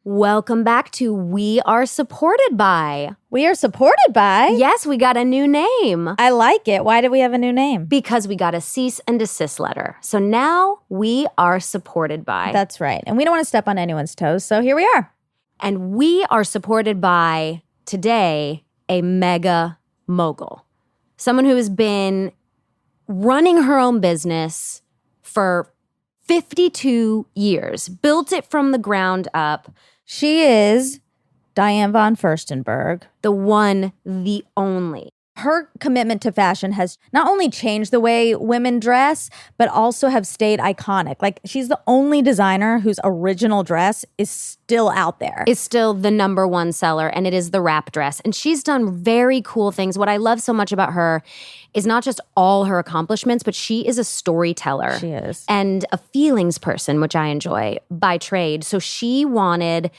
Welcome back to We Are Supported By. We are supported by? Yes, we got a new name. I like it. Why did we have a new name? Because we got a cease and desist letter. So now we are supported by. That's right. And we don't want to step on anyone's toes, so here we are. And we are supported by, today, a mega mogul. Someone who has been running her own business for 52 years, built it from the ground up. She is Diane von Furstenberg. The one, the only. Her commitment to fashion has not only changed the way women dress, but also have stayed iconic. Like, she's the only designer whose original dress is still out there. Is still the number one seller, and it is the wrap dress. And she's done very cool things. What I love so much about her is not just all her accomplishments, but she is a storyteller. She is. And a feelings person, which I enjoy by trade. So she wanted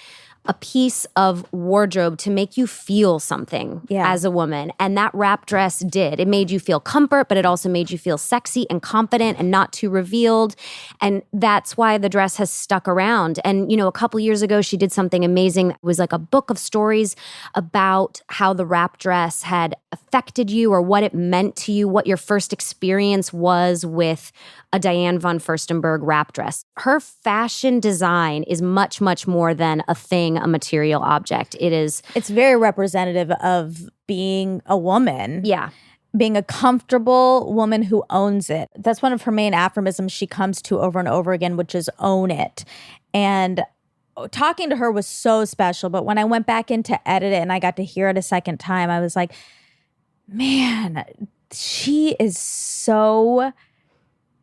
a piece of wardrobe to make you feel something as a woman. And that wrap dress did. It made you feel comfort, but it also made you feel sexy and confident and not too revealed. And that's why the dress has stuck around. And, you know, a couple years ago, she did something amazing. It was like a book of stories about how the wrap dress had affected you or what it meant to you, what your first experience was with a Diane von Furstenberg wrap dress. Her fashion design is much, much more than a thing, a material object. It's very representative of being a woman. Yeah. Being a comfortable woman who owns it. That's one of her main aphorisms she comes to over and over again, which is own it. And talking to her was so special. But when I went back in to edit it and I got to hear it a second time, I was like, man, she is so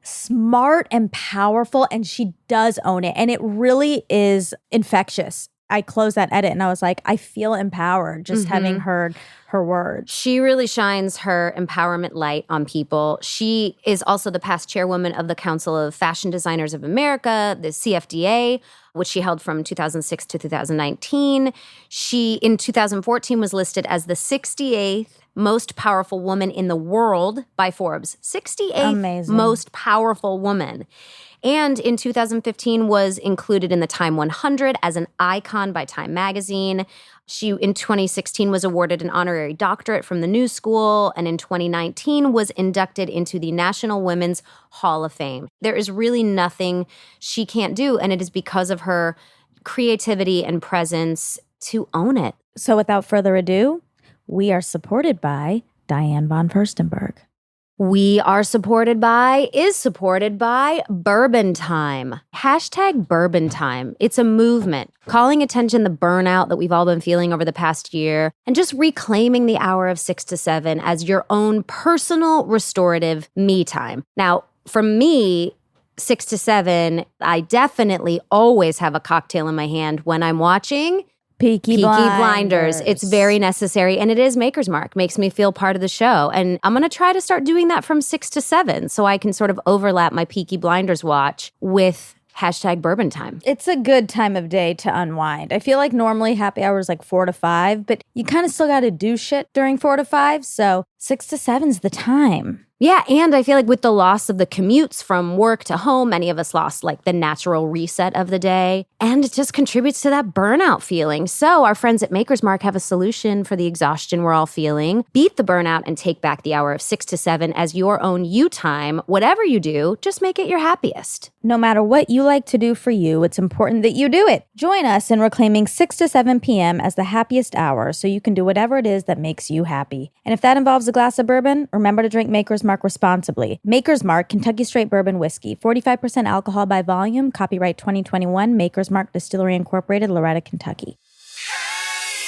smart and powerful, and she does own it. And it really is infectious. I closed that edit and I was like, I feel empowered just having heard her words. She really shines her empowerment light on people. She is also the past chairwoman of the Council of Fashion Designers of America, the CFDA, which she held from 2006 to 2019. She, in 2014, was listed as the 68th most powerful woman in the world by Forbes. 68th most powerful woman. And in 2015 was included in the Time 100 as an icon by Time magazine. She, in 2016, was awarded an honorary doctorate from the New School, and in 2019 was inducted into the National Women's Hall of Fame. There is really nothing she can't do, and it is because of her creativity and presence to own it. So without further ado, we are supported by Diane von Furstenberg. We Are Supported By is supported by Bourbon Time. Hashtag Bourbon Time. It's a movement calling attention to the burnout that we've all been feeling over the past year and just reclaiming the hour of 6 to 7 as your own personal restorative me time. Now, for me, 6 to 7, I definitely always have a cocktail in my hand when I'm watching Peaky Blinders. It's very necessary, and it is Maker's Mark. Makes me feel part of the show. And I'm going to try to start doing that from 6 to 7 so I can sort of overlap my Peaky Blinders watch with hashtag Bourbon Time. It's a good time of day to unwind. I feel like normally happy hour is like 4 to 5, but you kind of still got to do shit during 4 to 5. So 6 to 7 is the time. Yeah, and I feel like with the loss of the commutes from work to home, many of us lost like the natural reset of the day. And it just contributes to that burnout feeling. So our friends at Maker's Mark have a solution for the exhaustion we're all feeling. Beat the burnout and take back the hour of 6 to 7 as your own you time. Whatever you do, just make it your happiest. No matter what you like to do for you, it's important that you do it. Join us in reclaiming 6 to 7 p.m. as the happiest hour so you can do whatever it is that makes you happy. And if that involves a glass of bourbon, remember to drink Maker's Mark responsibly. Maker's Mark, Kentucky Straight Bourbon Whiskey, 45% alcohol by volume, copyright 2021, Maker's Mark Distillery Incorporated, Loretta, Kentucky.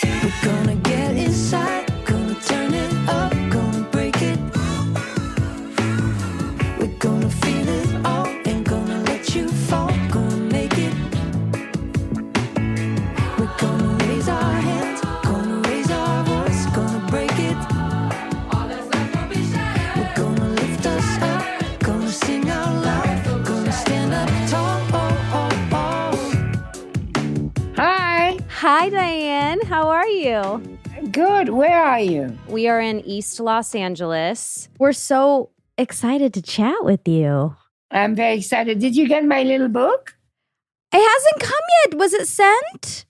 We're gonna get inside, gonna turn it up, gonna break it. We're gonna feel it all, ain't gonna let you fall, gonna make it. We're gonna raise our hands, gonna raise our voice, gonna break it. We're gonna lift us up, gonna sing out loud, gonna stand up tall. Hi, Diane. How are you? Good. Where are you? We are in East Los Angeles. We're so excited to chat with you. I'm very excited. Did you get my little book? It hasn't come yet. Was it sent?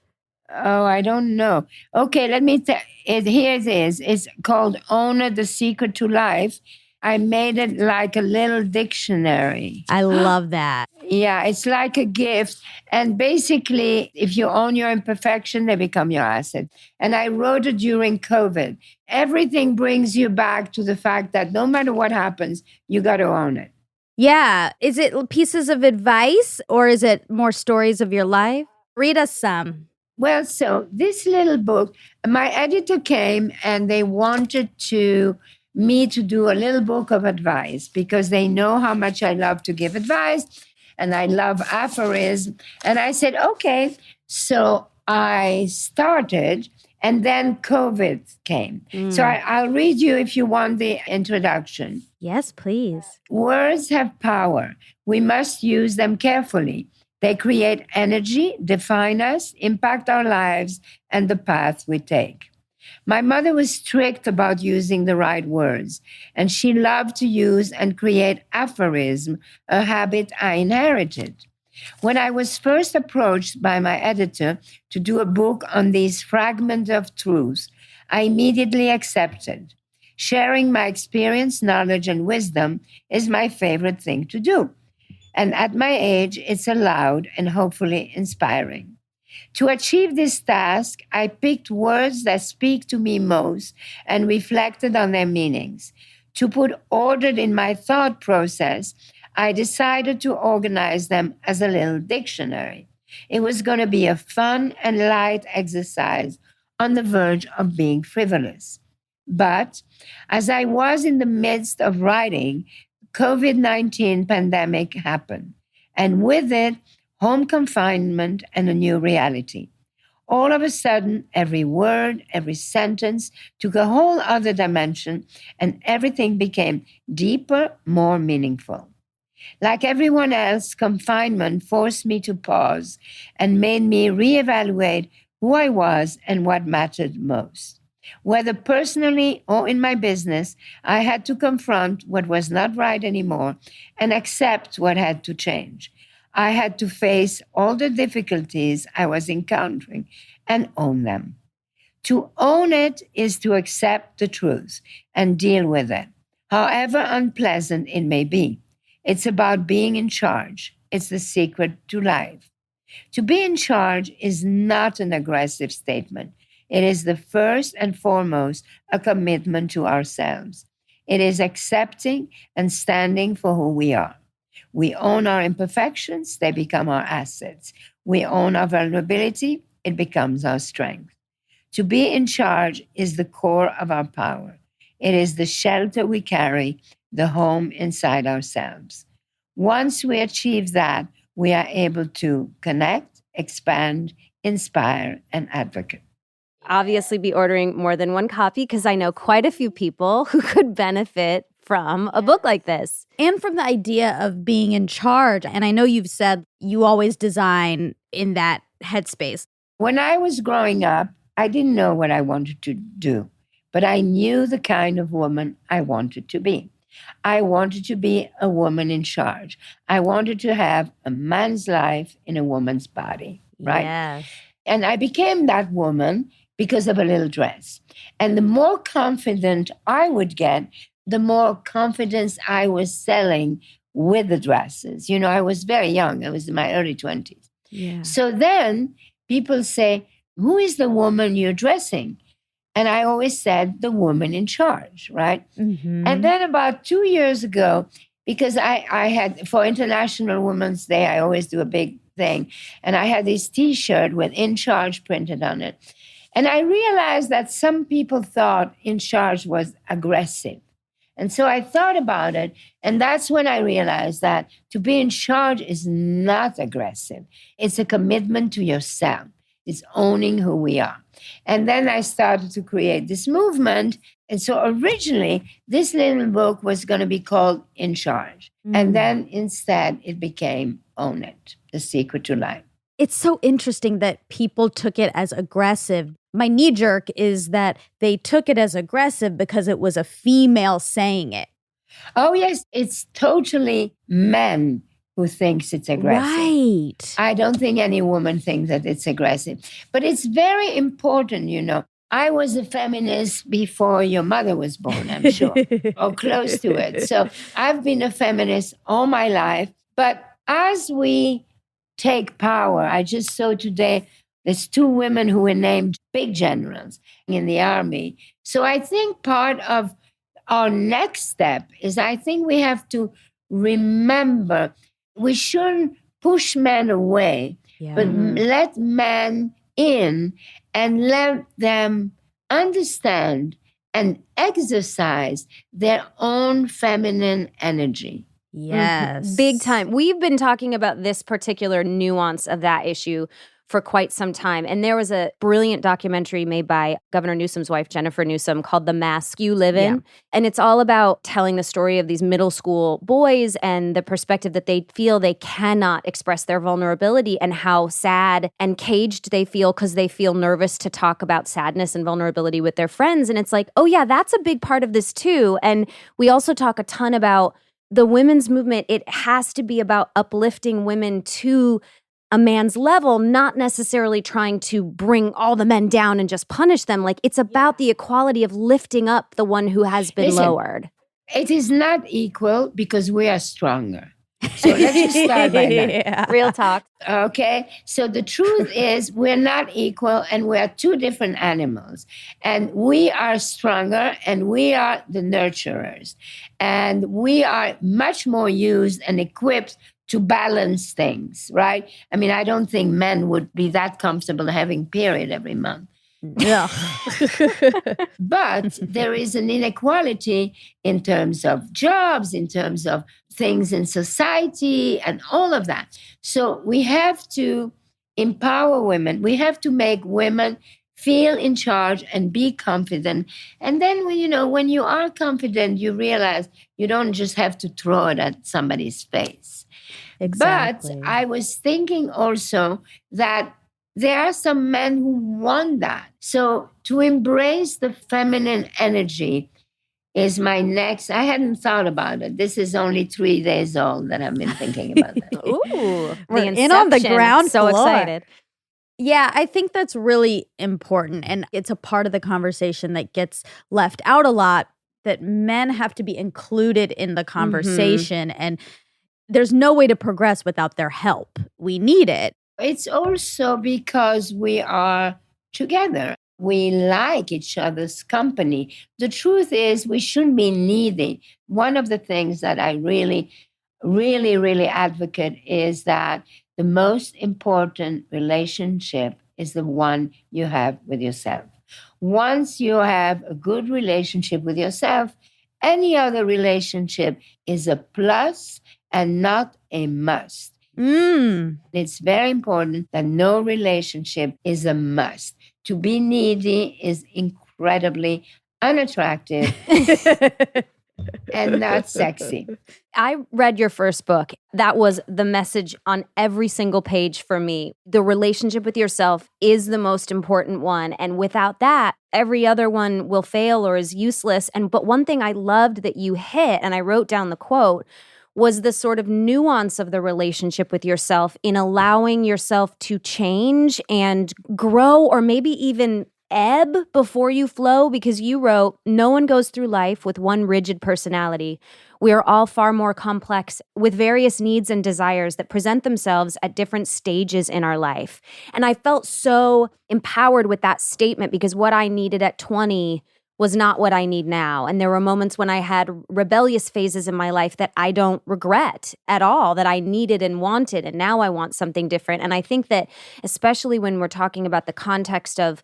Oh, I don't know. Okay, let me tell it. Here it is. It's called Owner, the Secret to Life. I made it like a little dictionary. I love that. Yeah, it's like a gift. And basically, if you own your imperfection, they become your asset. And I wrote it during COVID. Everything brings you back to the fact that no matter what happens, you got to own it. Yeah. Is it pieces of advice or is it more stories of your life? Read us some. Well, so this little book, my editor came and they wanted me to do a little book of advice because they know how much I love to give advice and I love aphorism. And I said, okay. So I started and then COVID came. So I'll read you if you want the introduction. Yes, please. Words have power. We must use them carefully. They create energy, define us, impact our lives, and the path we take. My mother was strict about using the right words, and she loved to use and create aphorism, a habit I inherited. When I was first approached by my editor to do a book on these fragments of truth, I immediately accepted. Sharing my experience, knowledge, and wisdom is my favorite thing to do. And at my age, it's allowed and hopefully inspiring. To achieve this task, I picked words that speak to me most and reflected on their meanings. To put order in my thought process, I decided to organize them as a little dictionary. It was going to be a fun and light exercise on the verge of being frivolous. But as I was in the midst of writing, COVID-19 pandemic happened, and with it, home confinement and a new reality. All of a sudden, every word, every sentence took a whole other dimension, and everything became deeper, more meaningful. Like everyone else, confinement forced me to pause and made me reevaluate who I was and what mattered most. Whether personally or in my business, I had to confront what was not right anymore and accept what had to change. I had to face all the difficulties I was encountering and own them. To own it is to accept the truth and deal with it, however unpleasant it may be. It's about being in charge. It's the secret to life. To be in charge is not an aggressive statement. It is the first and foremost a commitment to ourselves. It is accepting and standing for who we are. We own our imperfections, they become our assets. We own our vulnerability, it becomes our strength. To be in charge is the core of our power. It is the shelter we carry, the home inside ourselves. Once we achieve that, we are able to connect, expand, inspire, and advocate. Obviously be ordering more than one copy because I know quite a few people who could benefit from a book like this. And from the idea of being in charge. And I know you've said you always design in that headspace. When I was growing up, I didn't know what I wanted to do, but I knew the kind of woman I wanted to be. I wanted to be a woman in charge. I wanted to have a man's life in a woman's body, right? Yes. And I became that woman because of a little dress. And the more confident I would get, the more confidence I was selling with the dresses. You know, I was very young. I was in my early 20s. Yeah. So then people say, who is the woman you're dressing? And I always said, the woman in charge, right? Mm-hmm. And then about 2 years ago, because I had, for International Women's Day, I always do a big thing. And I had this T-shirt with in charge printed on it. And I realized that some people thought in charge was aggressive. And so I thought about it. And that's when I realized that to be in charge is not aggressive. It's a commitment to yourself. It's owning who we are. And then I started to create this movement. And so originally, this little book was going to be called In Charge. And then instead, it became Own It, The Secret to Life. It's so interesting that people took it as aggressive. My knee jerk is that they took it as aggressive because it was a female saying it. Oh, yes, it's totally men who thinks it's aggressive. Right. I don't think any woman thinks that it's aggressive. But it's very important, you know. I was a feminist before your mother was born, I'm sure, or close to it. So I've been a feminist all my life. But as we take power, I just saw today there's 2 women who were named big generals in the army. So I think part of our next step is I think we have to remember we shouldn't push men away, but let men in and let them understand and exercise their own feminine energy. Yes. Big time. We've been talking about this particular nuance of that issue for quite some time. And there was a brilliant documentary made by Governor Newsom's wife, Jennifer Newsom, called The Mask You Live In. And it's all about telling the story of these middle school boys and the perspective that they feel they cannot express their vulnerability and how sad and caged they feel because they feel nervous to talk about sadness and vulnerability with their friends. And it's like, oh yeah, that's a big part of this too. And we also talk a ton about the women's movement. It has to be about uplifting women to a man's level, not necessarily trying to bring all the men down and just punish them. Like, it's about the equality of lifting up the one who has been lowered. It is not equal because we are stronger. So let's just start by that. Real talk. Okay. So the truth is we're not equal and we are 2 different animals. And we are stronger and we are the nurturers. And we are much more used and equipped to balance things, right? I mean, I don't think men would be that comfortable having period every month. Yeah. But there is an inequality in terms of jobs, in terms of things in society and all of that. So we have to empower women. We have to make women feel in charge and be confident. And then, when you are confident, you realize you don't just have to throw it at somebody's face. Exactly. But I was thinking also that there are some men who want that. So to embrace the feminine energy is my next. I hadn't thought about it. This is only 3 days old that I've been thinking about that. Ooh, We're in on the ground So floor. excited. Yeah, I think that's really important. And it's a part of the conversation that gets left out a lot, that men have to be included in the conversation. And there's no way to progress without their help. We need it. It's also because we are together. We like each other's company. The truth is we shouldn't be needy. One of the things that I really, really, really advocate is that the most important relationship is the one you have with yourself. Once you have a good relationship with yourself, any other relationship is a plus and not a must. It's very important that no relationship is a must. To be needy is incredibly unattractive and not sexy. I read your first book. That was the message on every single page for me. The relationship with yourself is the most important one. And without that, every other one will fail or is useless. But one thing I loved that you hit, and I wrote down the quote, was the sort of nuance of the relationship with yourself in allowing yourself to change and grow, or maybe even ebb before you flow, because you wrote, no one goes through life with one rigid personality. We are all far more complex with various needs and desires that present themselves at different stages in our life. And I felt so empowered with that statement, because what I needed at 20 was not what I need now. And there were moments when I had rebellious phases in my life that I don't regret at all, that I needed and wanted, and now I want something different. And I think that especially when we're talking about the context of,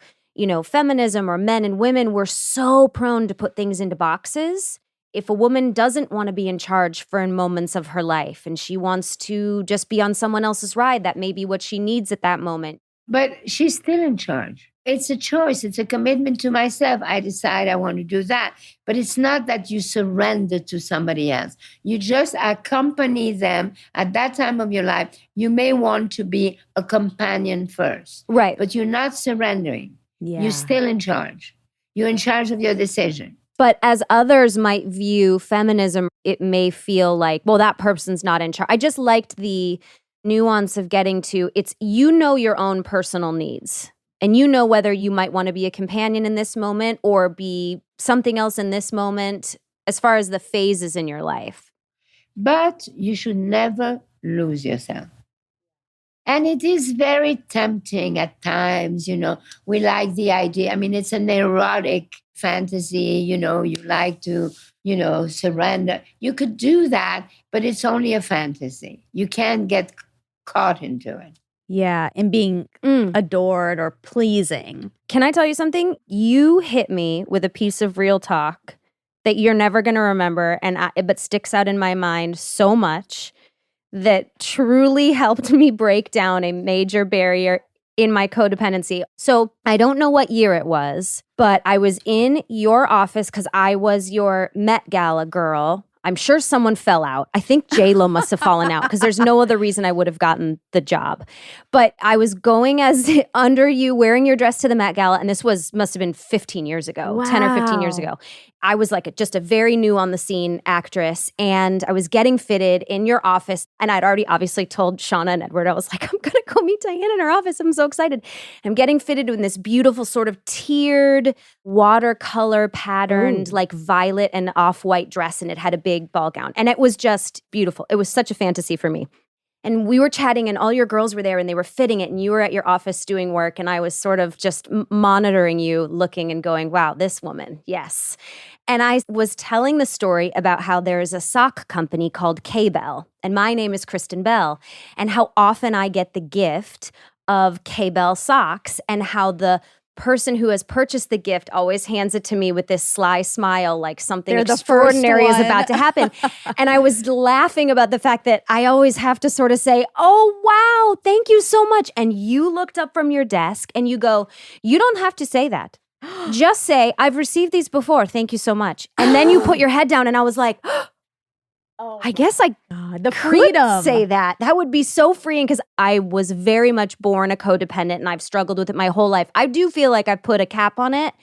feminism or men and women, we're so prone to put things into boxes. If a woman doesn't want to be in charge for moments of her life and she wants to just be on someone else's ride, that may be what she needs at that moment. But she's still in charge. It's a choice. It's a commitment to myself. I decide I want to do that. But it's not that you surrender to somebody else. You just accompany them at that time of your life. You may want to be a companion first. Right. But you're not surrendering. Yeah. You're still in charge. You're in charge of your decision. But as others might view feminism, it may feel like, well, that person's not in charge. I just liked the nuance of getting to, it's, you know, your own personal needs. And you know whether you might want to be a companion in this moment or be something else in this moment, as far as the phases in your life. But you should never lose yourself. And it is very tempting at times, we like the idea. I mean, it's an erotic fantasy, you like to, surrender. You could do that, but it's only a fantasy. You can't get caught into it. Yeah, and being adored or pleasing. Can I tell you something? You hit me with a piece of real talk that you're never going to remember, but sticks out in my mind so much, that truly helped me break down a major barrier in my codependency. So I don't know what year it was, but I was in your office because I was your Met Gala girl. I'm sure someone fell out. I think J-Lo must have fallen out because there's no other reason I would have gotten the job. But I was going as under you, wearing your dress to the Met Gala, and this must have been 15 years ago, 10 or 15 years ago. I was like just a very new on the scene actress, and I was getting fitted in your office, and I'd already obviously told Shauna and Edward, I was like, I'm going to go meet Diane in her office. I'm so excited. I'm getting fitted in this beautiful sort of tiered watercolor patterned like violet and off-white dress, and it had a big ball gown, and it was just beautiful. It was such a fantasy for me. And we were chatting, and all your girls were there, and they were fitting it, and you were at your office doing work, and I was sort of just monitoring you, looking and going, wow, this woman, yes. And I was telling the story about how there is a sock company called K-Bell, and my name is Kristen Bell, and how often I get the gift of K-Bell socks, and how the person who has purchased the gift always hands it to me with this sly smile, like something extraordinary is about to happen. And I was laughing about the fact that I always have to sort of say, oh, wow, thank you so much. And you looked up from your desk and you go, you don't have to say that. Just say, I've received these before. Thank you so much. And then you put your head down, and I was like, I guess I the freedom. could say that. That would be so freeing, because I was very much born a codependent, and I've struggled with it my whole life. I do feel like I've put a cap on it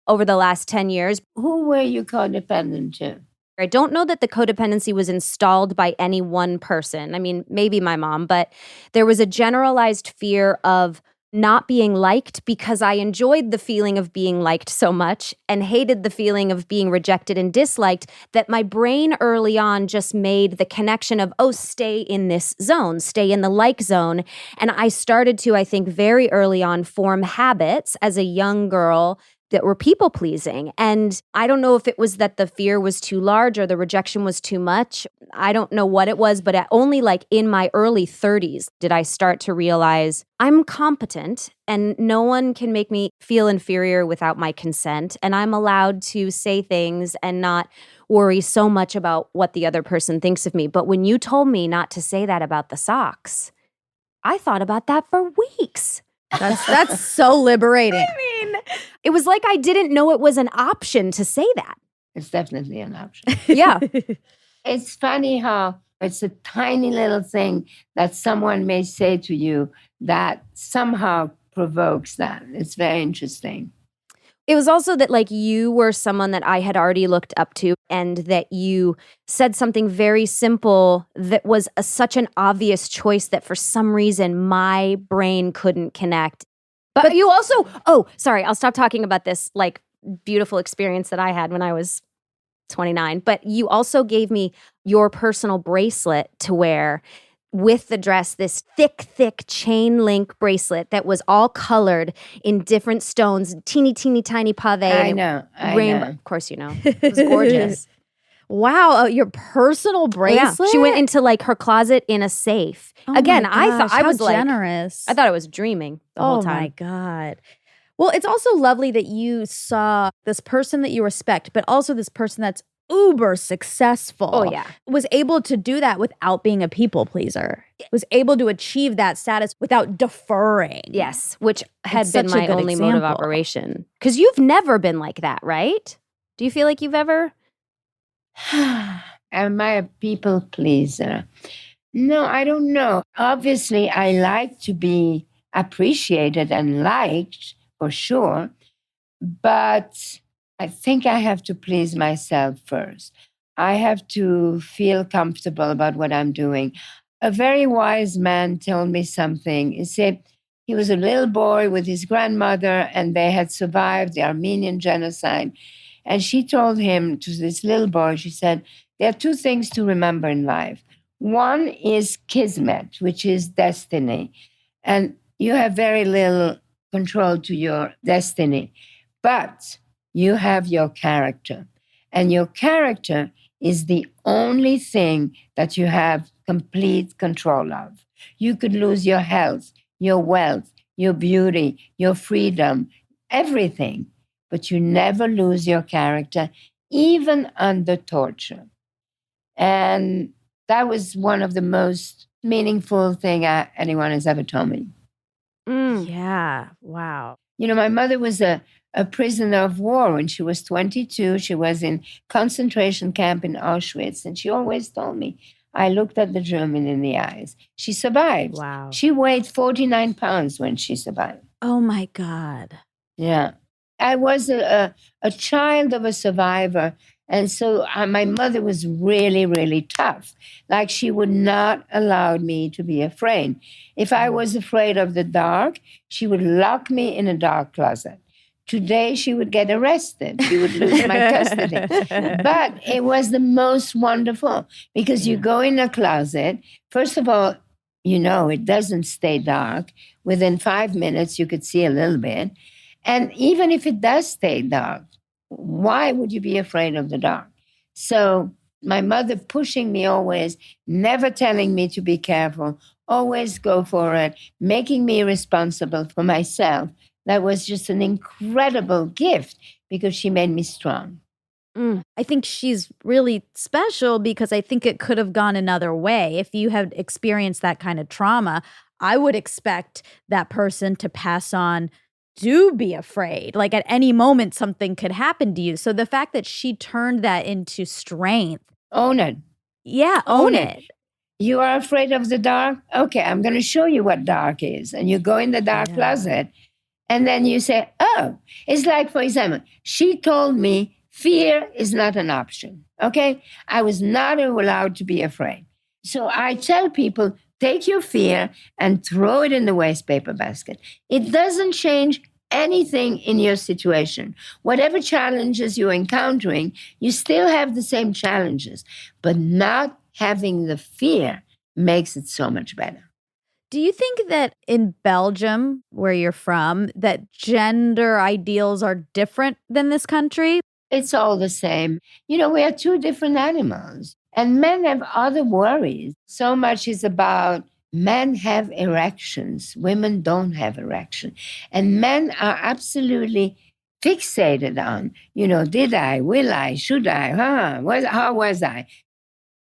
over the last 10 years. Who were you codependent to? I don't know that the codependency was installed by any one person. I mean, maybe my mom, but there was a generalized fear of not being liked, because I enjoyed the feeling of being liked so much and hated the feeling of being rejected and disliked, that my brain early on just made the connection of, oh, stay in this zone, stay in the like zone. And I started to, I think, very early on form habits as a young girl that were people pleasing. And I don't know if it was that the fear was too large or the rejection was too much. I don't know what it was, but only like in my early 30s did I start to realize I'm competent and no one can make me feel inferior without my consent. And I'm allowed to say things and not worry so much about what the other person thinks of me. But when you told me not to say that about the socks, I thought about that for weeks. That's so liberating. I mean, it was like I didn't know it was an option to say that. It's definitely an option. Yeah. It's funny how it's a tiny little thing that someone may say to you that somehow provokes that. It's very interesting. It was also that like you were someone that I had already looked up to, and that you said something very simple that was such an obvious choice that for some reason my brain couldn't connect. But you also, sorry, I'll stop talking about this like beautiful experience that I had when I was 29. But you also gave me your personal bracelet to wear with the dress, this thick chain link bracelet that was all colored in different stones, teeny tiny pave. I know. Of course, you know. It was gorgeous. Wow, your personal bracelet? Yeah. She went into like her closet in a safe. Again, my gosh, I was how generous. I thought I was dreaming the whole time. Oh my God. Well, it's also lovely that you saw this person that you respect, but also this person that's uber successful. Oh, yeah. Was able to do that without being a people pleaser. Was able to achieve that status without deferring. Yes, which had It's been such a my good only mode of example. operation. Because you've never been like that, right? Do you feel like you've ever? Am I a people pleaser? No, I don't know. Obviously, I like to be appreciated and liked, for sure. But I think I have to please myself first. I have to feel comfortable about what I'm doing. A very wise man told me something. He said he was a little boy with his grandmother, and they had survived the Armenian genocide. And she told him, to this little boy, she said, there are two things to remember in life. One is kismet, which is destiny. And you have very little control to your destiny. But you have your character. And your character is the only thing that you have complete control of. You could lose your health, your wealth, your beauty, your freedom, everything, but you never lose your character, even under torture. And that was one of the most meaningful thing anyone has ever told me. Yeah. Wow. You know, my mother was a prisoner of war when she was 22. She was in concentration camp in Auschwitz. And she always told me, I looked at the German in the eyes. She survived. Wow. She weighed 49 pounds when she survived. Oh my God. Yeah. I was a child of a survivor. And so my mother was really, really tough. Like she would not allow me to be afraid. If I was afraid of the dark, she would lock me in a dark closet. Today, she would get arrested. She would lose my custody. But it was the most wonderful because you go in a closet. First of all, you know, it doesn't stay dark. Within 5 minutes, you could see a little bit. And even if it does stay dark, why would you be afraid of the dark? So my mother pushing me always, never telling me to be careful, always go for it, making me responsible for myself. That was just an incredible gift because she made me strong. I think she's really special because I think it could have gone another way. If you had experienced that kind of trauma, I would expect that person to pass on, do be afraid. Like at any moment, something could happen to you. So the fact that she turned that into strength. Own it. Yeah, own it. You are afraid of the dark? Okay, I'm going to show you what dark is. And you go in the dark closet. And then you say, oh, it's like, for example, she told me fear is not an option. Okay. I was not allowed to be afraid. So I tell people, take your fear and throw it in the waste paper basket. It doesn't change anything in your situation. Whatever challenges you're encountering, you still have the same challenges, but not having the fear makes it so much better. Do you think that in Belgium, where you're from, that gender ideals are different than this country? It's all the same. You know, we are two different animals, and men have other worries. So much is about men have erections, women don't have erection. And men are absolutely fixated on, you know, did I, will I, should I, how was I?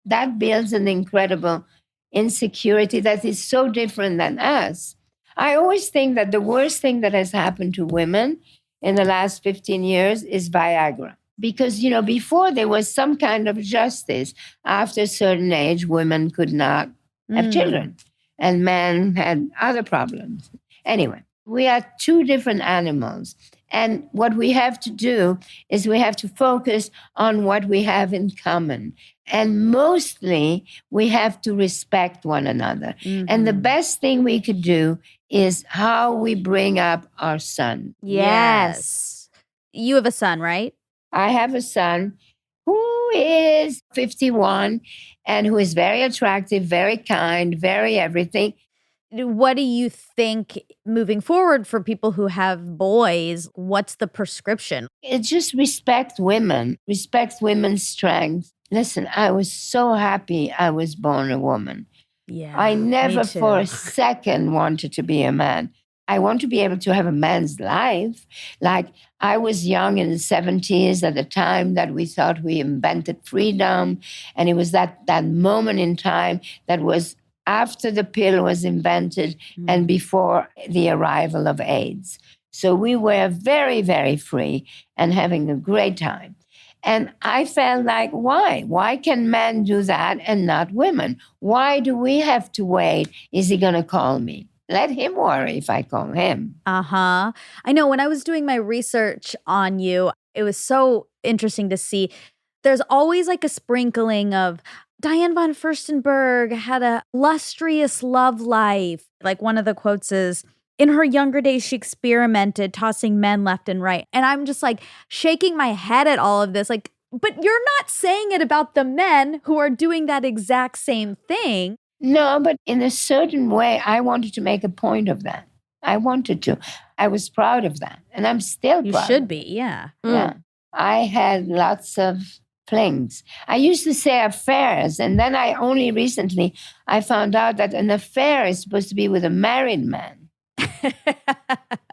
That builds an incredible insecurity that is so different than us. I always think that the worst thing that has happened to women in the last 15 years is Viagra. Because, you know, before there was some kind of justice. After a certain age, women could not have children and men had other problems. Anyway, we are two different animals. And what we have to do is we have to focus on what we have in common. And mostly we have to respect one another. And the best thing we could do is how we bring up our son. Yes. You have a son, right? I have a son who is 51 and who is very attractive, very kind, very everything. What do you think moving forward for people who have boys? What's the prescription? It's just respect women, respect women's strength. Listen, I was so happy I was born a woman. Yeah, I never me too. for a second wanted to be a man. I want to be able to have a man's life. Like I was young in the 70s at the time that we thought we invented freedom. And it was that moment in time that was after the pill was invented and before the arrival of AIDS. So we were very, very free and having a great time. And I felt like, why? Why can men do that and not women? Why do we have to wait? Is he going to call me? Let him worry if I call him. I know when I was doing my research on you, It was so interesting to see. There's always like a sprinkling of Diane von Furstenberg had a lustrous love life. Like one of the quotes is, in her younger days, she experimented tossing men left and right. And I'm just like shaking my head at all of this. Like, but you're not saying it about the men who are doing that exact same thing. No, but in a certain way, I wanted to make a point of that. I wanted to. I was proud of that. And I'm still You proud. should be, yeah. Yeah. I had lots of flings. I used to say affairs. And then only recently, I found out that an affair is supposed to be with a married man.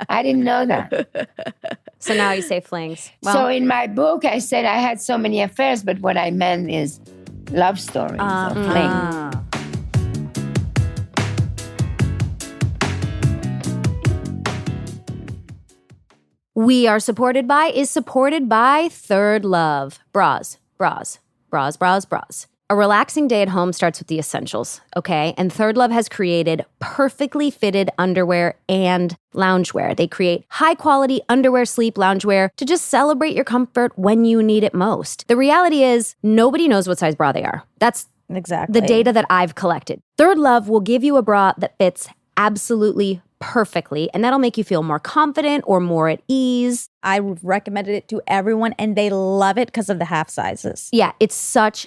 I didn't know that. So now you say flings. So in my book, I said I had so many affairs, but what I meant is love stories or flings. We are supported by Third Love. Bras. A relaxing day at home starts with the essentials, okay? And Third Love has created perfectly fitted underwear and loungewear. They create high-quality underwear, sleep loungewear to just celebrate your comfort when you need it most. The reality is, nobody knows what size bra they are. That's Exactly. the data that I've collected. Third Love will give you a bra that fits absolutely perfectly, and that'll make you feel more confident or more at ease. I recommended it to everyone, and they love it because of the half sizes. Yeah, it's such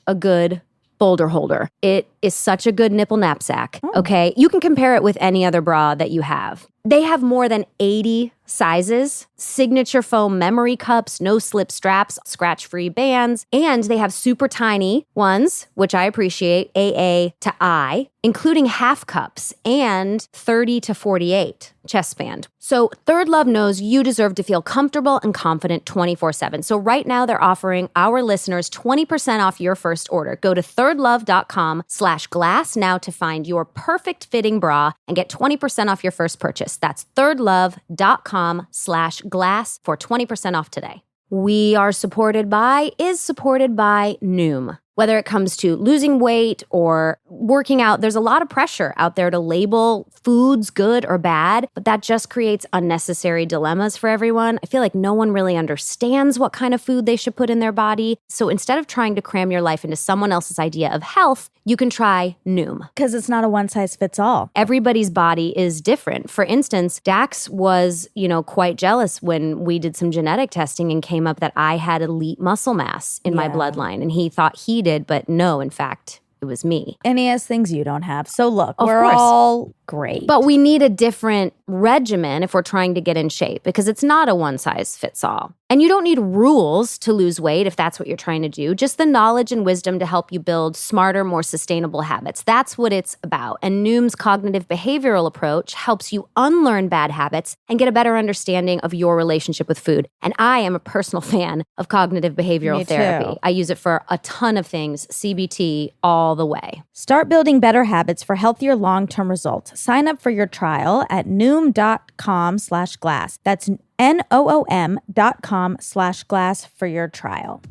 a good boulder holder. It is such a good nipple knapsack, okay? You can compare it with any other bra that you have. They have more than 80 sizes, signature foam memory cups, no slip straps, scratch-free bands, and they have super tiny ones, which I appreciate, AA to I, including half cups and 30 to 48 chest band. So Third Love knows you deserve to feel comfortable and confident 24/7. So right now they're offering our listeners 20% off your first order. Go to thirdlove.com/glass now to find your perfect fitting bra and get 20% off your first purchase. That's thirdlove.com/glass for 20% off today. We are supported by Noom. Whether it comes to losing weight or working out, there's a lot of pressure out there to label foods good or bad, but that just creates unnecessary dilemmas for everyone. I feel like no one really understands what kind of food they should put in their body. So instead of trying to cram your life into someone else's idea of health, you can try Noom. Because it's not a one size fits all. Everybody's body is different. For instance, Dax was, quite jealous when we did some genetic testing and came up that I had elite muscle mass in my bloodline. And he thought he did, but no, in fact, it was me. And he has things you don't have. So look, Of we're course. all great. But we need a different regimen if we're trying to get in shape because it's not a one size fits all. And you don't need rules to lose weight if that's what you're trying to do, just the knowledge and wisdom to help you build smarter, more sustainable habits. That's what it's about. And Noom's cognitive behavioral approach helps you unlearn bad habits and get a better understanding of your relationship with food. And I am a personal fan of cognitive behavioral Me therapy. too. I use it for a ton of things, CBT all the way. Start building better habits for healthier long-term results. Sign up for your trial at noom.com/glass. That's NOOM.com/glass for your trial.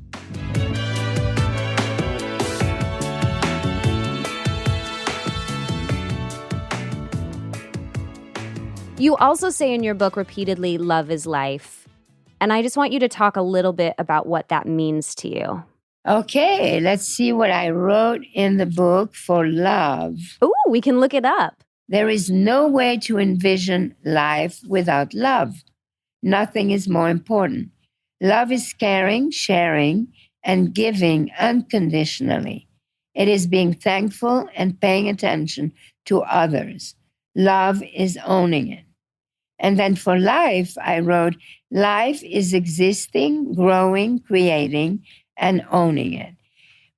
You also say in your book repeatedly, love is life. And I just want you to talk a little bit about what that means to you. Okay, let's see what I wrote in the book for love. Ooh, we can look it up. There is no way to envision life without love. Nothing is more important. Love is caring, sharing, and giving unconditionally. It is being thankful and paying attention to others. Love is owning it. And then for life, I wrote, life is existing, growing, creating, and owning it.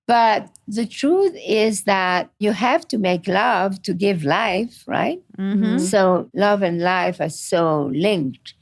But the truth is that you have to make love to give life, right? Mm-hmm. So love and life are so linked.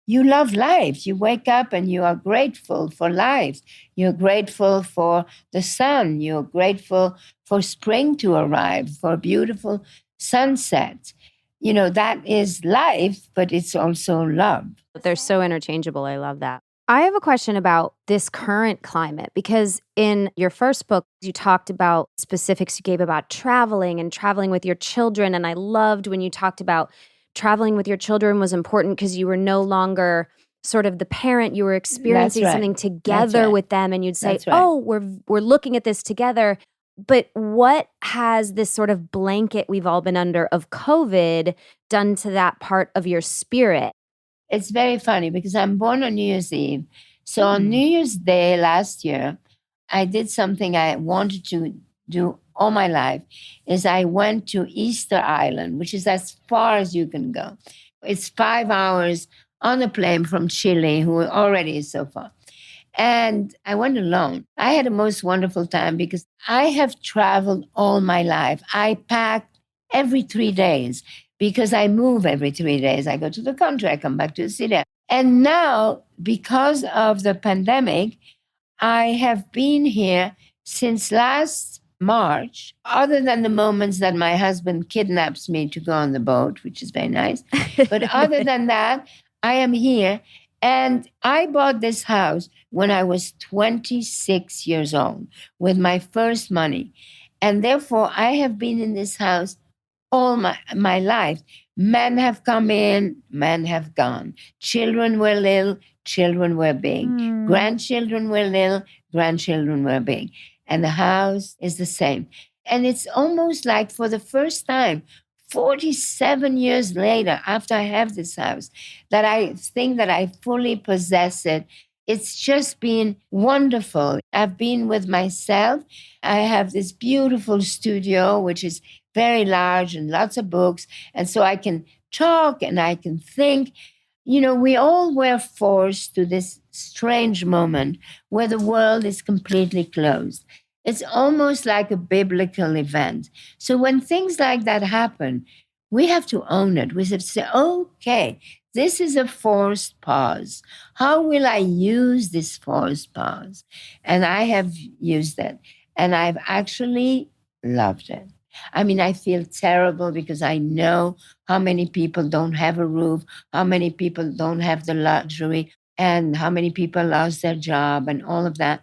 You love life. You wake up and you are grateful for life. You're grateful for the sun. You're grateful for spring to arrive, for beautiful sunsets. That is life, but it's also love. They're so interchangeable. I love that. I have a question about this current climate because in your first book, you talked about specifics you gave about traveling and traveling with your children. And I loved when you talked about traveling with your children was important because you were no longer sort of the parent, you were experiencing right. something together right. with them, and you'd say, That's right. oh, we're looking at this together. But what has this sort of blanket we've all been under of COVID done to that part of your spirit? It's very funny because I'm born on New Year's Eve. So on New Year's Day last year, I did something I wanted to do all my life, is I went to Easter Island, which is as far as you can go. It's 5 hours on a plane from Chile, who already is so far. And I went alone. I had a most wonderful time because I have traveled all my life. I pack every 3 days because I move every 3 days. I go to the country, I come back to the city. And now, because of the pandemic, I have been here since last March, other than the moments that my husband kidnaps me to go on the boat, which is very nice. But other than that, I am here. And I bought this house when I was 26 years old with my first money. And therefore, I have been in this house all my life. Men have come in, men have gone. Children were little, children were big. Grandchildren were little, grandchildren were big. And the house is the same. And it's almost like for the first time, 47 years later, after I have this house, that I think that I fully possess it. It's just been wonderful. I've been with myself. I have this beautiful studio, which is very large and lots of books. And so I can talk and I can think. You know, we all were forced to this strange moment where the world is completely closed. It's almost like a biblical event. So when things like that happen, we have to own it. We have to say, okay, this is a forced pause. How will I use this forced pause? And I have used it. And I've actually loved it. I mean, I feel terrible because I know how many people don't have a roof, how many people don't have the luxury, and how many people lost their job and all of that.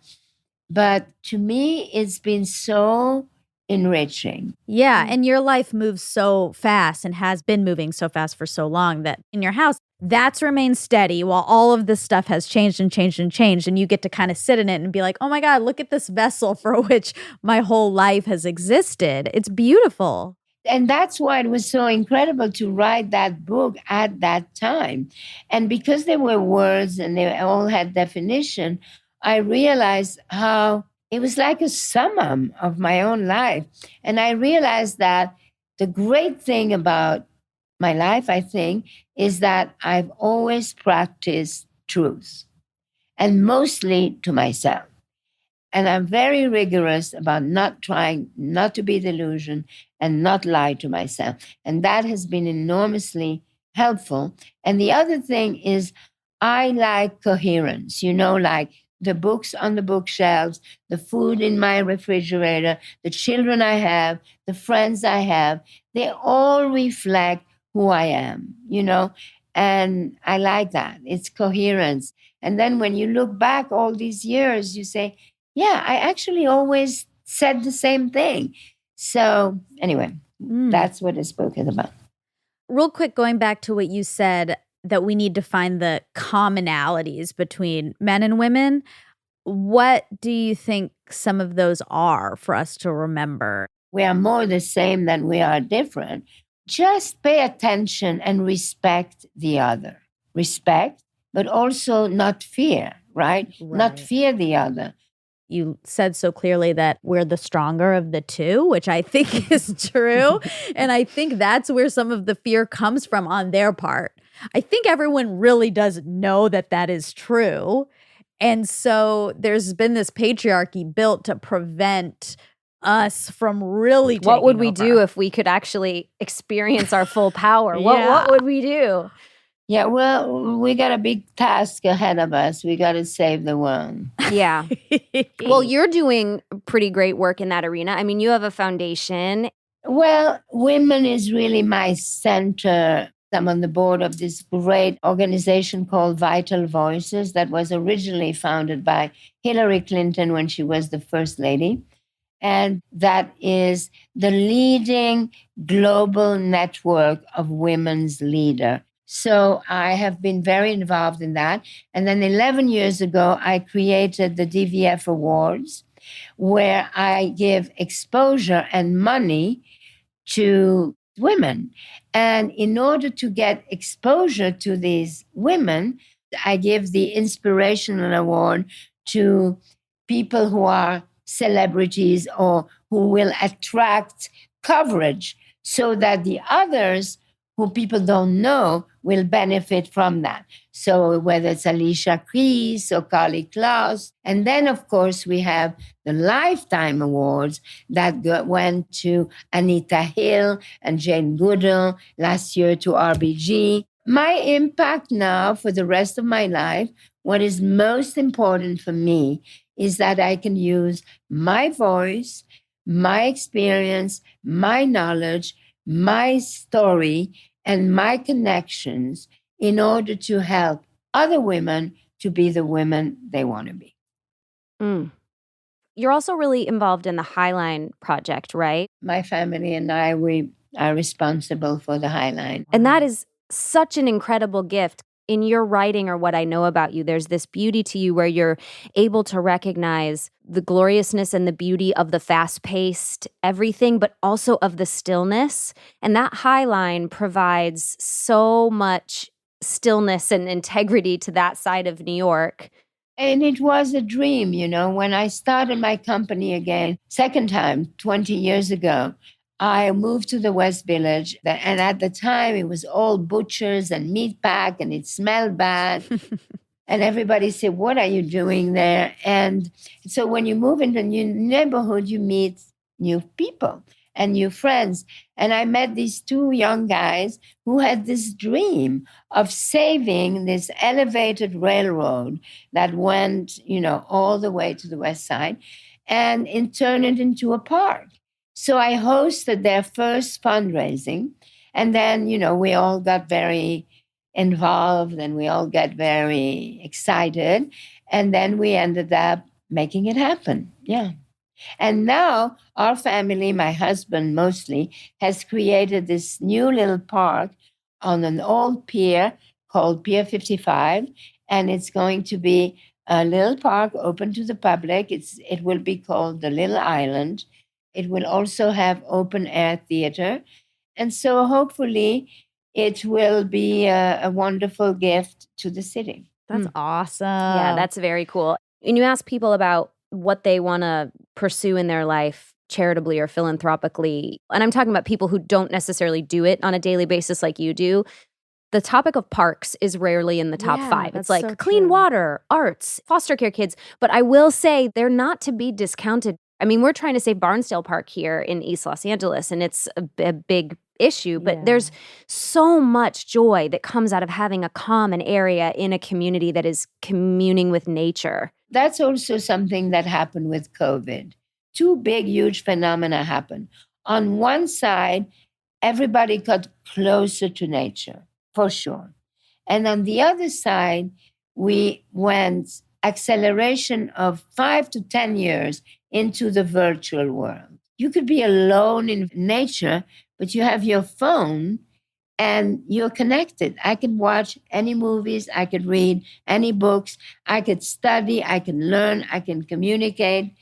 But to me, it's been so enriching. Yeah. And your life moves so fast and has been moving so fast for so long that in your house, that's remained steady while all of this stuff has changed and changed and changed. And you get to kind of sit in it and be like, oh my God, look at this vessel for which my whole life has existed. It's beautiful. And that's why it was so incredible to write that book at that time. And because there were words and they all had definition, I realized how it was like a summum of my own life. And I realized that the great thing about my life, I think, is that I've always practiced truth, and mostly to myself. And I'm very rigorous about not trying not to be delusional and not lie to myself. And that has been enormously helpful. And the other thing is I like coherence, you know, like the books on the bookshelves, the food in my refrigerator, the children I have, the friends I have, they all reflect who I am, you know, and I like that. It's coherence. And then when you look back all these years, you say, yeah, I actually always said the same thing. So anyway, that's what this book is about. Real quick, going back to what you said, that we need to find the commonalities between men and women. What do you think some of those are for us to remember? We are more the same than we are different. Just pay attention and respect the other. Respect, but also not fear, right? Not fear the other. You said so clearly that we're the stronger of the two, which I think is true. And I think that's where some of the fear comes from on their part. I think everyone really does know that that is true. And so there's been this patriarchy built to prevent us from really What would we taking do over. if we could actually experience our full power? What would we do? Yeah, well, we got a big task ahead of us. We got to save the world. Yeah. Well, you're doing pretty great work in that arena. I mean, you have a foundation. Well, women is really my center. I'm on the board of this great organization called Vital Voices that was originally founded by Hillary Clinton when she was the first lady. And that is the leading global network of women's leaders. So I have been very involved in that. And then 11 years ago, I created the DVF Awards, where I give exposure and money to women. And in order to get exposure to these women, I give the Inspirational Award to people who are celebrities or who will attract coverage so that the others who people don't know will benefit from that. So whether it's Alicia Keys or Carly Klaus. And then, of course, we have the Lifetime Awards that went to Anita Hill and Jane Goodall, last year to RBG. My impact now for the rest of my life, what is most important for me is that I can use my voice, my experience, my knowledge, my story, and my connections in order to help other women to be the women they want to be. Mm. You're also really involved in the Highline Project, right? My family and I, we are responsible for the Highline. And that is such an incredible gift. In your writing or what I know about you, there's this beauty to you where you're able to recognize the gloriousness and the beauty of the fast-paced everything, but also of the stillness. And that Highline provides so much stillness and integrity to that side of New York. And it was a dream, when I started my company again, second time, 20 years ago, I moved to the West Village. And at the time, it was all butchers and meat pack, and it smelled bad. And everybody said, what are you doing there? And so when you move into a new neighborhood, you meet new people and new friends. And I met these two young guys who had this dream of saving this elevated railroad that went, all the way to the West Side and turn it into a park. So I hosted their first fundraising. And then, we all got very involved and we all got very excited. And then we ended up making it happen. Yeah. And now our family, my husband mostly, has created this new little park on an old pier called Pier 55. And it's going to be a little park open to the public. It will be called the Little Island. It will also have open air theater. And so hopefully it will be a wonderful gift to the city. That's awesome. Yeah, that's very cool. And you ask people about what they want to pursue in their life charitably or philanthropically. And I'm talking about people who don't necessarily do it on a daily basis like you do. The topic of parks is rarely in the top 5. It's like so clean true. water, arts, foster care kids. But I will say they're not to be discounted. I mean, we're trying to save Barnsdale Park here in East Los Angeles, and it's a big issue. But there's so much joy that comes out of having a common area in a community that is communing with nature. That's also something that happened with COVID. Two big, huge phenomena happened. On one side, everybody got closer to nature, for sure. And on the other side, we went acceleration of 5 to 10 years into the virtual world. You could be alone in nature, but you have your phone and you're connected. I can watch any movies, I could read any books, I could study, I can learn, I can communicate.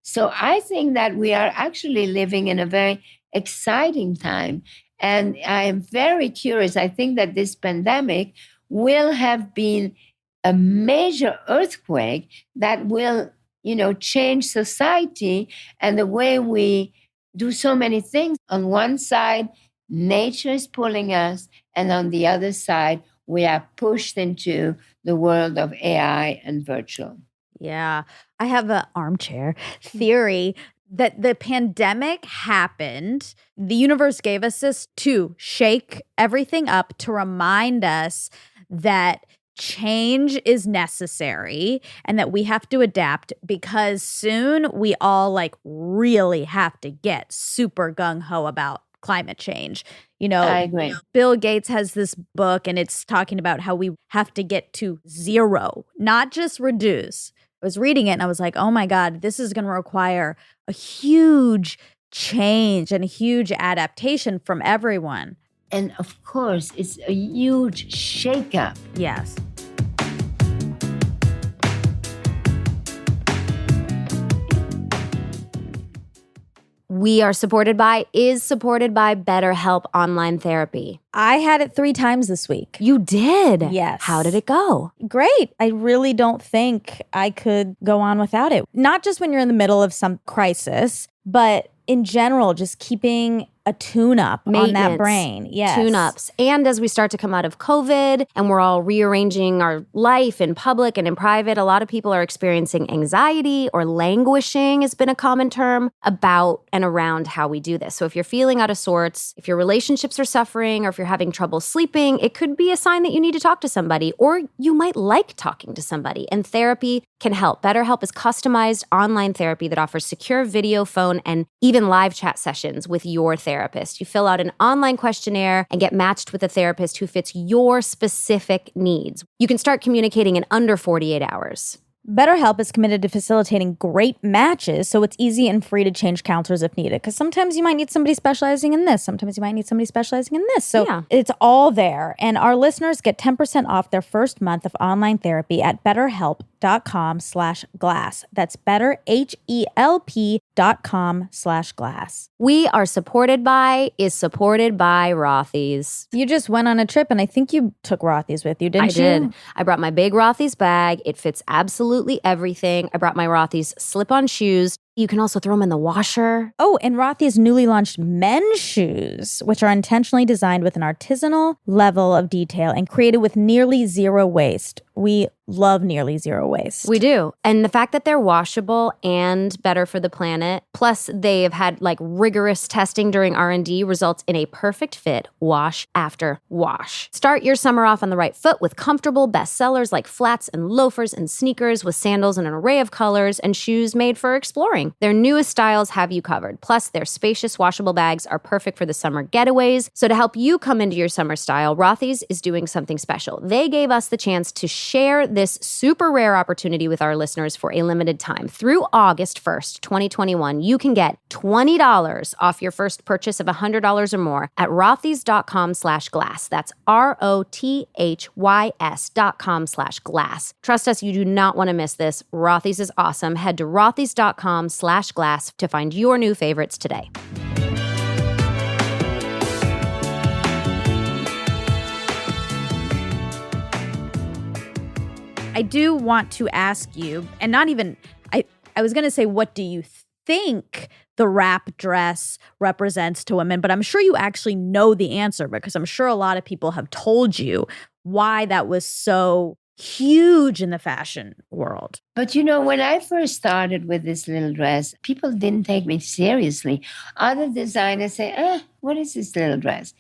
So I think that we are actually living in a very exciting time. And I am very curious. I think that this pandemic will have been a major earthquake that will, change society and the way we do so many things. On one side, nature is pulling us, and on the other side, we are pushed into the world of AI and virtual. Yeah. I have an armchair theory that the pandemic happened. The universe gave us this to shake everything up, to remind us that change is necessary and that we have to adapt, because soon we all really have to get super gung-ho about climate change. I agree. Bill Gates has this book and it's talking about how we have to get to zero, not just reduce. I was reading it and I was like, oh my God, this is going to require a huge change and a huge adaptation from everyone. And of course, it's a huge shakeup. Yes. We are supported by, is supported by BetterHelp Online Therapy. I had it 3 times this week. You did? Yes. How did it go? Great. I really don't think I could go on without it. Not just when you're in the middle of some crisis, but in general, just keeping a tune-up on that brain. Yes. Tune-ups. And as we start to come out of COVID and we're all rearranging our life in public and in private, a lot of people are experiencing anxiety or languishing has been a common term about and around how we do this. So if you're feeling out of sorts, if your relationships are suffering, or if you're having trouble sleeping, it could be a sign that you need to talk to somebody, or you might like talking to somebody. And therapy can help. BetterHelp is customized online therapy that offers secure video, phone, and even live chat sessions with your therapist. You fill out an online questionnaire and get matched with a therapist who fits your specific needs. You can start communicating in under 48 hours. BetterHelp is committed to facilitating great matches, so it's easy and free to change counselors if needed. Because sometimes you might need somebody specializing in this. Sometimes you might need somebody specializing in this. So It's all there. And our listeners get 10% off their first month of online therapy at BetterHelp.com/glass. That's BetterHelp.com/glass. We are supported by, is supported by Rothy's. You just went on a trip, and I think you took Rothy's with you, didn't you? I did. I brought my big Rothy's bag. It fits absolutely everything. I brought my Rothy's slip-on shoes. You can also throw them in the washer. Oh, and Rothy's newly launched men's shoes, which are intentionally designed with an artisanal level of detail and created with nearly zero waste. We love nearly zero waste. We do. And the fact that they're washable and better for the planet, plus they have had like rigorous testing during R&D, results in a perfect fit wash after wash. Start your summer off on the right foot with comfortable bestsellers like flats and loafers and sneakers with sandals in an array of colors and shoes made for exploring. Their newest styles have you covered. Plus, their spacious washable bags are perfect for the summer getaways. So to help you come into your summer style, Rothy's is doing something special. They gave us the chance to share this super rare opportunity with our listeners for a limited time. Through August 1st, 2021, you can get $20 off your first purchase of $100 or more at rothys.com/glass. That's ROTHYS.com/glass. Trust us, you do not want to miss this. Rothy's is awesome. Head to rothys.com/glass to find your new favorites today. I do want to ask you, and not even, I was going to say, what do you think the wrap dress represents to women? But I'm sure you actually know the answer, because I'm sure a lot of people have told you why that was so huge in the fashion world. But you know, when I first started with this little dress, people didn't take me seriously. Other designers say, what is this little dress?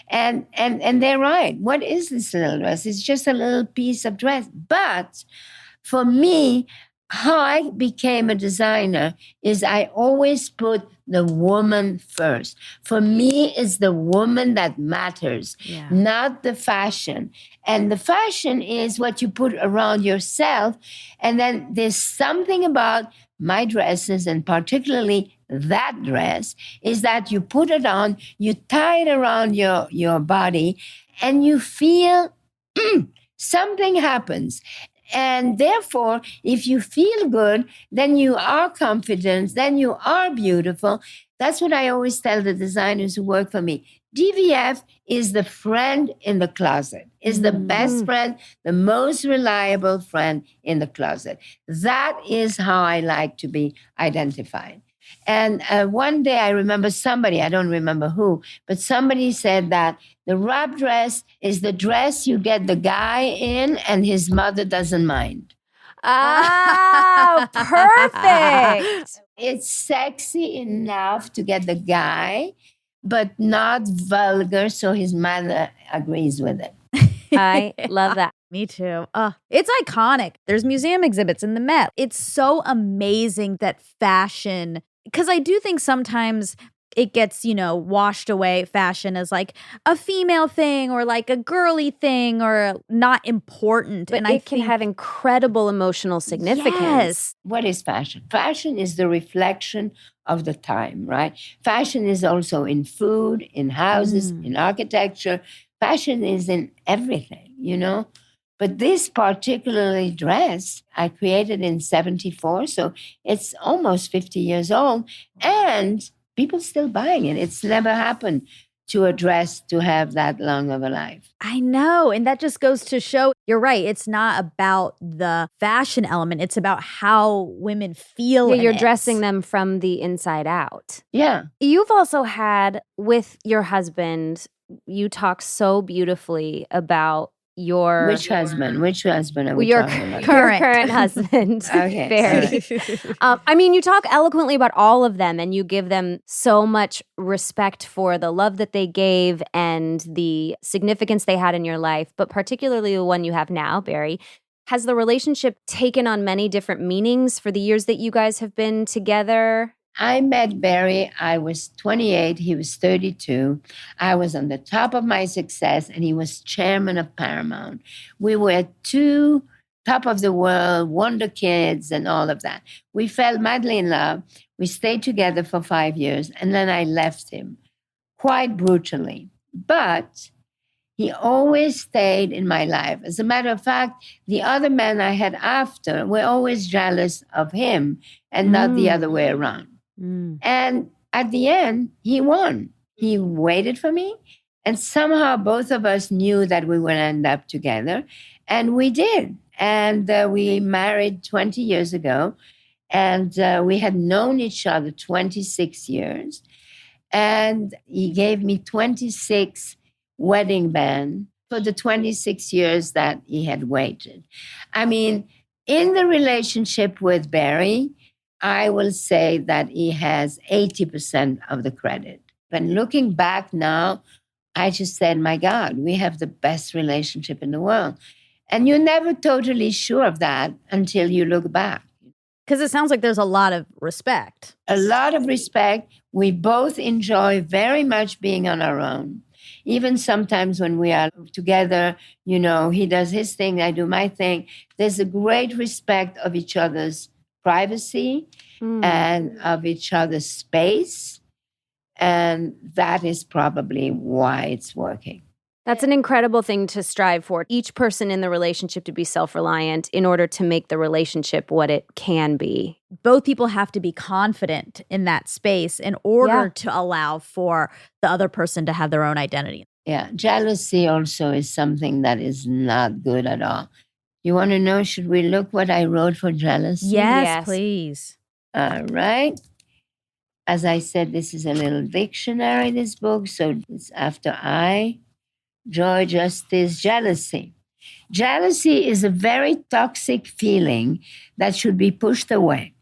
And they're right. What is this little dress? It's just a little piece of dress. But for me, how I became a designer is I always put the woman first. For me, it's the woman that matters, not the fashion. And the fashion is what you put around yourself. And then there's something about my dresses, and particularly that dress, is that you put it on, you tie it around your body, and you feel something happens. And therefore, if you feel good, then you are confident, then you are beautiful. That's what I always tell the designers who work for me. DVF is the friend in the closet, is the best friend, the most reliable friend in the closet. That is how I like to be identified. And one day I remember somebody, I don't remember who, but somebody said that the wrap dress is the dress you get the guy in and his mother doesn't mind. Oh, perfect. It's sexy enough to get the guy, but not vulgar, so his mother agrees with it. I love that. Me too. It's iconic. There's museum exhibits in the Met. It's so amazing that fashion, because I do think sometimes it gets, washed away, fashion as like a female thing or like a girly thing or not important. But it can have incredible emotional significance. Yes. What is fashion? Fashion is the reflection of the time, right? Fashion is also in food, in houses, in architecture. Fashion is in everything. But this particularly dress I created in 74, so it's almost 50 years old, and people still buying it. It's never happened to a dress to have that long of a life. I know. And that just goes to show, you're right. It's not about the fashion element. It's about how women feel. Yeah, you're dressing them from the inside out. Yeah. You've also had, with your husband, you talk so beautifully about your... Which husband are we your talking about? current husband. Okay. Barry. You talk eloquently about all of them, and you give them so much respect for the love that they gave and the significance they had in your life, but particularly the one you have now, Barry. Has the relationship taken on many different meanings for the years that you guys have been together? I met Barry, I was 28, he was 32. I was on the top of my success, and he was chairman of Paramount. We were two top of the world, wonder kids, and all of that. We fell madly in love. We stayed together for 5 years, and then I left him quite brutally. But he always stayed in my life. As a matter of fact, the other men I had after were always jealous of him and not the other way around. And at the end, he won. He waited for me. And somehow both of us knew that we would end up together. And we did. And we married 20 years ago. And we had known each other 26 years. And he gave me 26 wedding band for the 26 years that he had waited. I mean, in the relationship with Barry, I will say that he has 80% of the credit. But looking back now, I just said, my God, we have the best relationship in the world. And you're never totally sure of that until you look back. Because it sounds like there's a lot of respect. A lot of respect. We both enjoy very much being on our own. Even sometimes when we are together, he does his thing, I do my thing. There's a great respect of each other's privacy and of each other's space. And that is probably why it's working. That's an incredible thing to strive for. Each person in the relationship to be self-reliant in order to make the relationship what it can be. Both people have to be confident in that space in order to allow for the other person to have their own identity. Yeah, jealousy also is something that is not good at all. You want to know, should we look what I wrote for jealousy? Yes, please. All right. As I said, this is a little dictionary, this book. So it's after I, joy, justice, jealousy. Jealousy is a very toxic feeling that should be pushed away.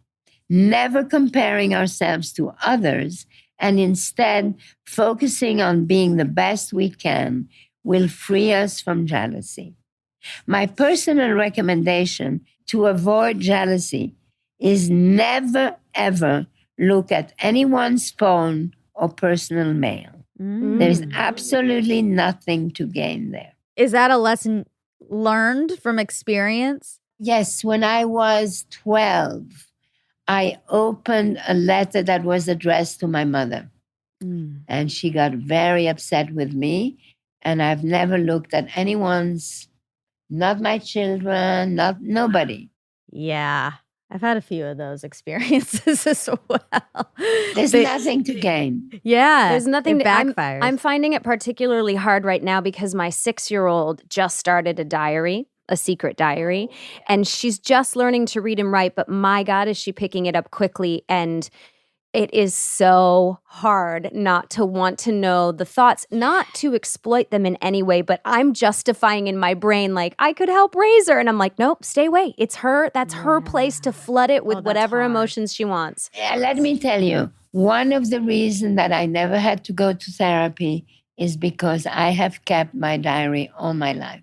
Never comparing ourselves to others and instead focusing on being the best we can will free us from jealousy. My personal recommendation to avoid jealousy is never, ever look at anyone's phone or personal mail. There's absolutely nothing to gain there. Is that a lesson learned from experience? Yes, when I was 12, I opened a letter that was addressed to my mother. And she got very upset with me. And I've never looked at anyone's, not my children, nobody. Yeah. I've had a few of those experiences as well. There's nothing to gain. Yeah. There's nothing it backfires. I'm finding it particularly hard right now because my 6-year-old just started a secret diary, and she's just learning to read and write, but my God, is she picking it up quickly. And it is so hard not to want to know the thoughts, not to exploit them in any way, but I'm justifying in my brain, like, I could help raise her. And I'm like, nope, stay away. It's her. That's her place to flood it with whatever emotions she wants. Yeah, let me tell you, one of the reasons that I never had to go to therapy is because I have kept my diary all my life.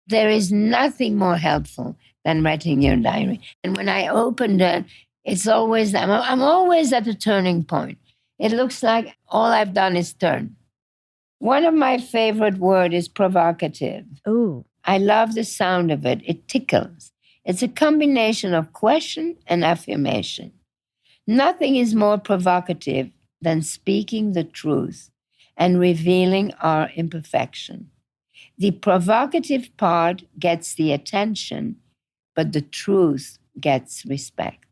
There is nothing more helpful than writing your diary. And when I opened it, it's always, I'm always at a turning point. It looks like all I've done is turn. One of my favorite words is provocative. Ooh. I love the sound of it. It tickles. It's a combination of question and affirmation. Nothing is more provocative than speaking the truth and revealing our imperfection. The provocative part gets the attention, but the truth gets respect.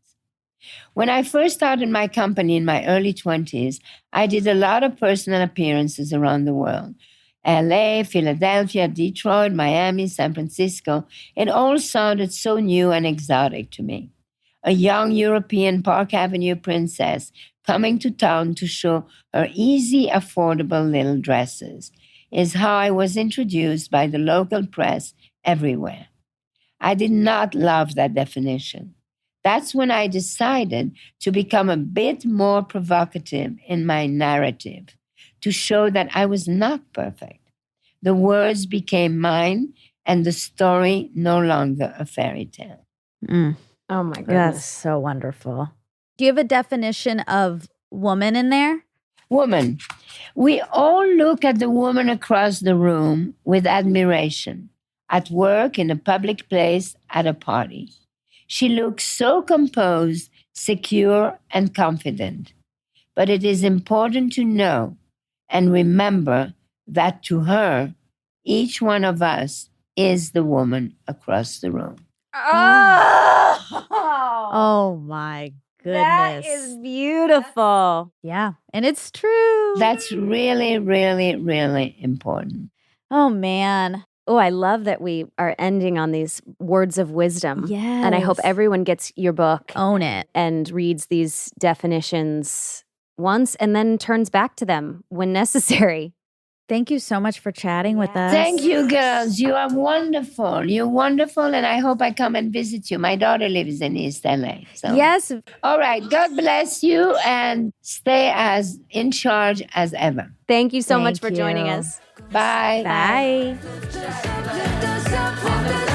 When I first started my company in my early 20s, I did a lot of personal appearances around the world. LA, Philadelphia, Detroit, Miami, San Francisco. It all sounded so new and exotic to me. A young European Park Avenue princess coming to town to show her easy, affordable little dresses is how I was introduced by the local press everywhere. I did not love that definition. That's when I decided to become a bit more provocative in my narrative, to show that I was not perfect. The words became mine and the story no longer a fairy tale. Mm. Oh my That's goodness. so wonderful. Do you have a definition of woman in there? Woman. We all look at the woman across the room with admiration, at work, in a public place, at a party. She looks so composed, secure, and confident. But it is important to know and remember that to her, each one of us is the woman across the room. Oh my goodness. That is beautiful. Yeah. And it's true. That's really, really, really important. Oh man. Oh, I love that we are ending on these words of wisdom. Yes. And I hope everyone gets your book Own it. and reads these definitions once and then turns back to them when necessary. Thank you so much for chatting with us. Thank you, girls. You are wonderful. You're wonderful, and I hope I come and visit you. My daughter lives in East LA. So. Yes. All right. God bless you, and stay as in charge as ever. Thank you so much Thank for joining you. us. Bye. Bye. Lift us up, lift us up, lift us up.